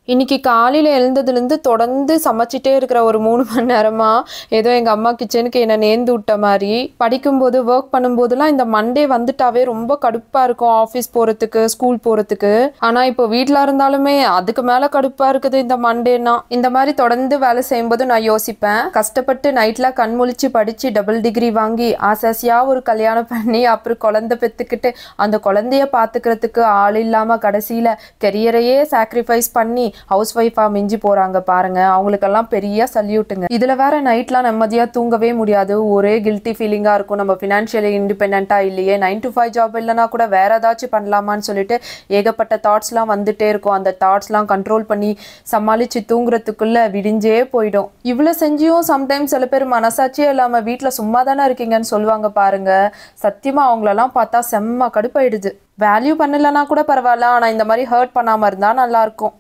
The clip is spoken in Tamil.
இன்னைக்கு காலையில எழுந்ததுலேருந்து தொடர்ந்து சமைச்சிட்டே இருக்கிற ஒரு 3 மணி நேரமா, ஏதோ எங்க அம்மா கிச்சனுக்கு என்ன நேந்து விட்ட மாரி, படிக்கும்போது, ஒர்க் பண்ணும்போதெல்லாம் இந்த மண்டே வந்துட்டாவே ரொம்ப கடுப்பா இருக்கும். ஆஃபீஸ் போறதுக்கு, ஸ்கூல் போறதுக்கு. ஆனா இப்போ வீட்ல இருந்தாலுமே அதுக்கு மேல கடுப்பா இருக்குது இந்த மண்டேன்னா. இந்த மாரி தொடர்ந்து வேலை செய்யும்போது நான் யோசிப்பேன். கஷ்டப்பட்டு நைட்லாம் கண் முழிச்சு படிச்சு டபுள் டிகிரி வாங்கி, ஆசாசியா ஒரு கல்யாணம் பண்ணி, அப்புறம் குழந்தை பெத்துக்கிட்டு, அந்த குழந்தைய பாத்துக்கிறதுக்கு ஆள் இல்லாம கடைசியில கெரியரையே சாக்ரிஃபைஸ் பண்ணி ஹவுஸ் ஒய்ஃபா மிஞ்சி போறாங்க பாருங்க. அவங்களுக்கெல்லாம் பெரிய சல்யூட்டுங்க. இதுல வேற நைட்லாம் நிம்மதியா தூங்கவே முடியாது. ஒரே கில்ட்டி ஃபீலிங்கா இருக்கும். நம்ம ஃபினான்ஷியலி இண்டிபெண்டா இல்லையே, 9 to 5 ஜாப் இல்லைனா கூட வேற ஏதாச்சும் பண்ணலாமான்னு சொல்லிட்டு ஏகப்பட்ட தாட்ஸ்லாம் வந்துட்டே இருக்கும். அந்த தாட்ஸ்லாம் கண்ட்ரோல் பண்ணி சமாளிச்சு தூங்குறதுக்குள்ள விடிஞ்சே போயிடும். இவ்வளவு செஞ்சியும் சம்டைம்ஸ் சில பேர் மனசாட்சியே இல்லாம வீட்டுல சும்மா தானே இருக்கீங்கன்னு சொல்லுவாங்க பாருங்க. சத்தியமா அவங்களெல்லாம் பார்த்தா செம்ம கடுப்பாயிடுது. வேல்யூ பண்ணலன்னா கூட பரவாயில்ல, ஆனா இந்த மாதிரி ஹர்ட் பண்ணாம இருந்தா நல்லா இருக்கும்.